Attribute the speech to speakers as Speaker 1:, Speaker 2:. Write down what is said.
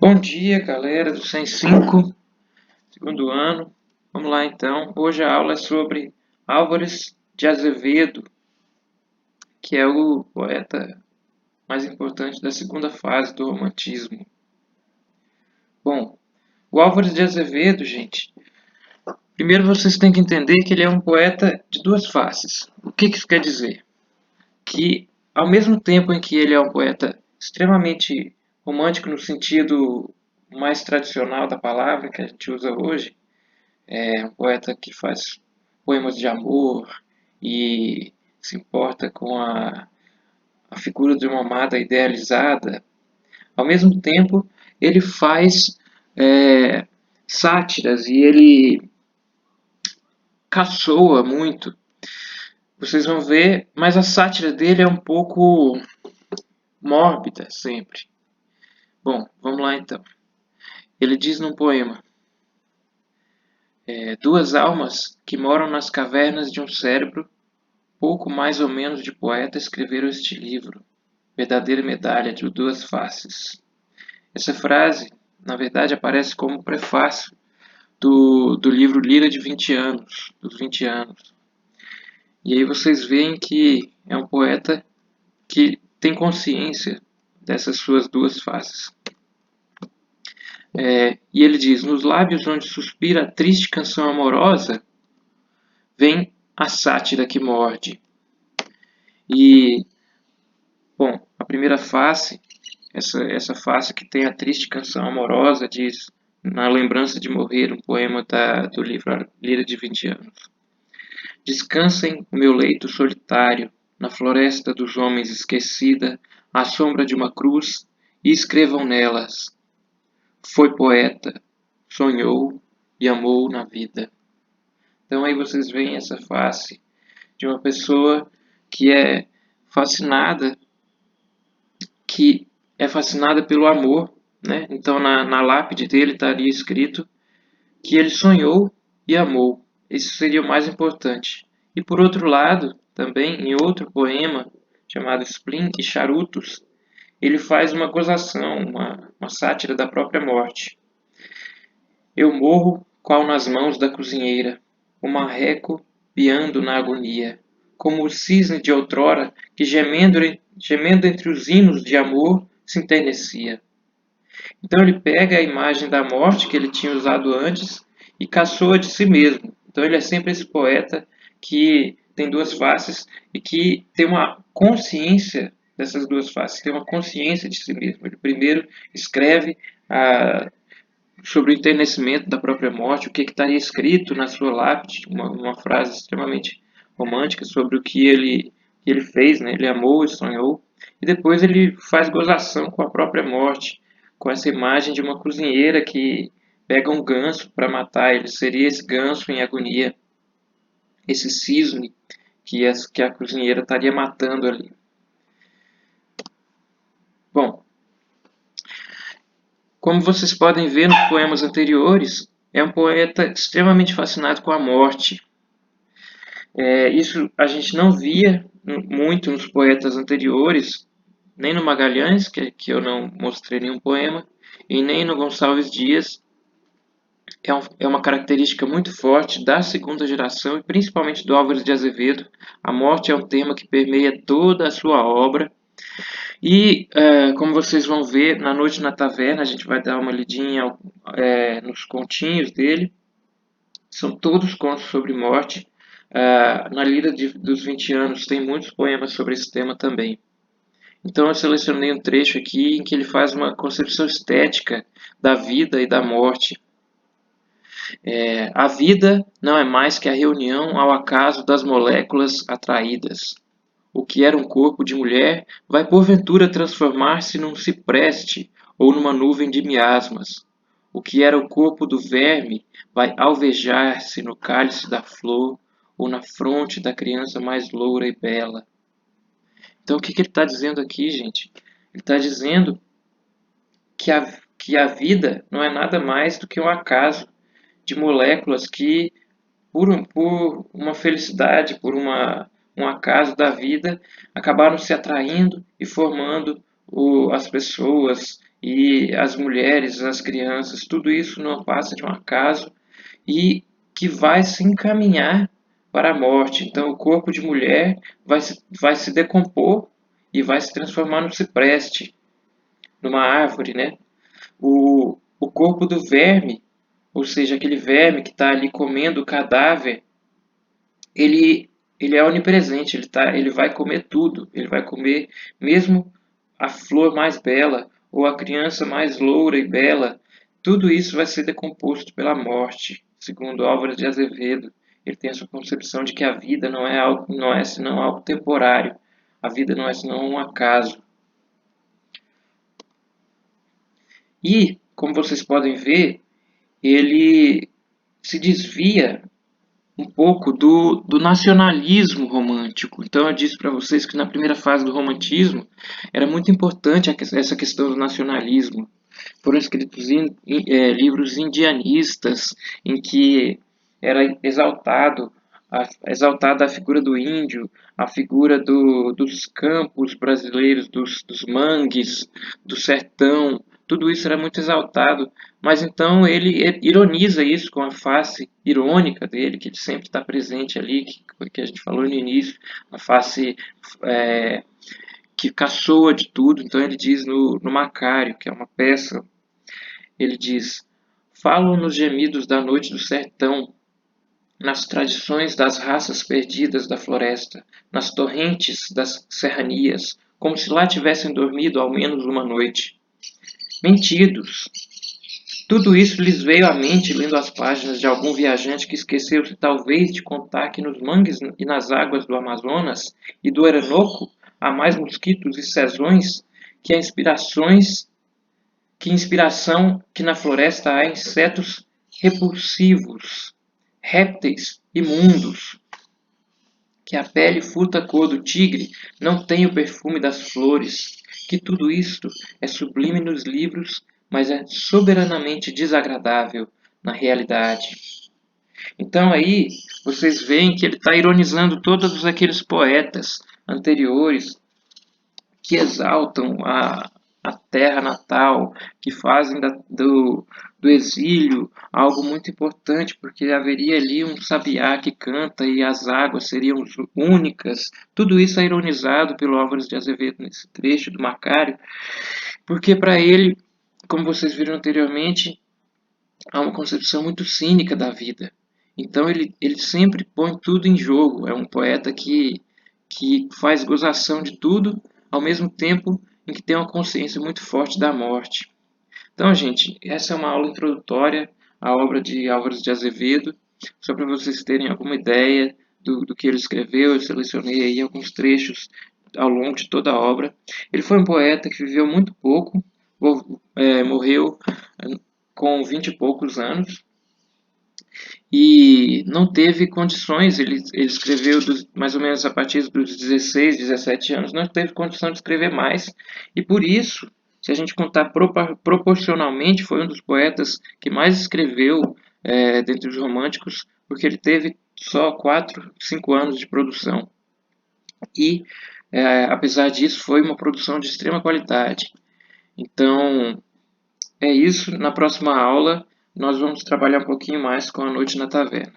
Speaker 1: Bom dia, galera do 105, segundo ano. Vamos lá então. Hoje a aula é sobre Álvares de Azevedo, que é o poeta mais importante da segunda fase do romantismo. Bom, o Álvares de Azevedo, gente, primeiro vocês têm que entender que ele é um poeta de duas faces. O que isso quer dizer? Que ao mesmo tempo em que ele é um poeta extremamente romântico no sentido mais tradicional da palavra que a gente usa hoje, é um poeta que faz poemas de amor e se importa com a figura de uma amada idealizada. Ao mesmo tempo, ele faz sátiras e ele caçoa muito. Vocês vão ver, mas a sátira dele é um pouco mórbida sempre. Bom, vamos lá então. Ele diz num poema: duas almas que moram nas cavernas de um cérebro pouco mais ou menos de poeta escreveram este livro, verdadeira medalha de duas faces. Essa frase, na verdade, aparece como prefácio do livro Lira de 20 anos, dos 20 anos. E aí vocês veem que é um poeta que tem consciência dessas suas duas faces. E ele diz: nos lábios onde suspira a triste canção amorosa, vem a sátira que morde. E, bom, a primeira face, essa face que tem a triste canção amorosa, diz Na Lembrança de Morrer, um poema do livro Lira de 20 anos. Descansem o meu leito solitário, na floresta dos homens esquecida, à sombra de uma cruz, e escrevam nelas: foi poeta, sonhou e amou na vida. Então aí vocês veem essa face de uma pessoa que é fascinada, que é fascinada pelo amor, né? Então na lápide dele está ali escrito que ele sonhou e amou. Isso seria o mais importante. E por outro lado, também em outro poema chamado Spleen e Charutos, ele faz uma gozação, uma sátira da própria morte. Eu morro qual nas mãos da cozinheira, o marreco piando na agonia, como o cisne de outrora que gemendo entre os hinos de amor se enternecia. Então ele pega a imagem da morte que ele tinha usado antes e caçoa de si mesmo. Então ele é sempre esse poeta que tem duas faces e que tem uma consciência dessas duas faces, tem uma consciência de si mesmo. Ele primeiro escreve sobre o enternecimento da própria morte, o que estaria escrito na sua lápide, uma frase extremamente romântica sobre o que ele fez, né? Ele amou e sonhou, e depois ele faz gozação com a própria morte, com essa imagem de uma cozinheira que pega um ganso para matar ele, seria esse ganso em agonia, esse cisne que a cozinheira estaria matando ali. Bom, como vocês podem ver nos poemas anteriores, é um poeta extremamente fascinado com a morte. Isso a gente não via muito nos poetas anteriores, nem no Magalhães, que eu não mostrei nenhum poema, e nem no Gonçalves Dias. É uma característica muito forte da segunda geração e principalmente do Álvares de Azevedo. A morte é um tema que permeia toda a sua obra. E, como vocês vão ver, na Noite na Taverna, a gente vai dar uma lidinha nos continhos dele. São todos contos sobre morte. Na Lira dos 20 anos tem muitos poemas sobre esse tema também. Então eu selecionei um trecho aqui em que ele faz uma concepção estética da vida e da morte. A vida não é mais que a reunião ao acaso das moléculas atraídas. O que era um corpo de mulher vai porventura transformar-se num cipreste ou numa nuvem de miasmas. O que era o corpo do verme vai alvejar-se no cálice da flor ou na fronte da criança mais loura e bela. Então o que ele está dizendo aqui, gente? Ele está dizendo que a vida não é nada mais do que um acaso de moléculas que, por uma felicidade, um acaso da vida, acabaram se atraindo e formando as pessoas e as mulheres, as crianças, tudo isso não passa de um acaso e que vai se encaminhar para a morte. Então, o corpo de mulher vai se decompor e vai se transformar no cipreste, numa árvore, né? O corpo do verme, ou seja, aquele verme que está ali comendo o cadáver, ele, ele é onipresente, ele vai comer tudo, ele vai comer mesmo a flor mais bela ou a criança mais loura e bela, tudo isso vai ser decomposto pela morte, segundo Álvares de Azevedo. Ele tem essa concepção de que a vida não é senão algo temporário, a vida não é senão um acaso. E, como vocês podem ver, ele se desvia um pouco do nacionalismo romântico. Então, eu disse para vocês que na primeira fase do romantismo era muito importante essa questão do nacionalismo. Foram escritos livros indianistas em que era exaltada a figura do índio, a figura dos campos brasileiros, dos mangues, do sertão, tudo isso era muito exaltado, mas então ele ironiza isso com a face irônica dele, que sempre está presente ali, que a gente falou no início, a face é, que caçoa de tudo. Então ele diz no Macário, que é uma peça, ele diz: falam nos gemidos da noite do sertão, nas tradições das raças perdidas da floresta, nas torrentes das serranias, como se lá tivessem dormido ao menos uma noite. Mentidos! Tudo isso lhes veio à mente lendo as páginas de algum viajante que esqueceu-se talvez de contar que nos mangues e nas águas do Amazonas e do Orinoco há mais mosquitos e sezões que inspiração que na floresta há insetos repulsivos, répteis imundos, que a pele furta cor do tigre não tem o perfume das flores, que tudo isto é sublime nos livros, mas é soberanamente desagradável na realidade. Então aí vocês veem que ele está ironizando todos aqueles poetas anteriores que exaltam a terra natal, que fazem do exílio algo muito importante, porque haveria ali um sabiá que canta e as águas seriam únicas. Tudo isso é ironizado pelo Álvares de Azevedo nesse trecho do Macário, porque para ele, como vocês viram anteriormente, há uma concepção muito cínica da vida. Então ele sempre põe tudo em jogo. É um poeta que faz gozação de tudo, ao mesmo tempo em que tem uma consciência muito forte da morte. Então, gente, essa é uma aula introdutória à obra de Álvares de Azevedo, só para vocês terem alguma ideia do que ele escreveu. Eu selecionei aí alguns trechos ao longo de toda a obra. Ele foi um poeta que viveu muito pouco, morreu com 20 e poucos anos, e não teve condições, ele escreveu mais ou menos a partir dos 16, 17 anos, não teve condição de escrever mais, e por isso, se a gente contar proporcionalmente, foi um dos poetas que mais escreveu dentre os românticos, porque ele teve só 4, 5 anos de produção. E, apesar disso, foi uma produção de extrema qualidade. Então, é isso. Na próxima aula, nós vamos trabalhar um pouquinho mais com A Noite na Taverna.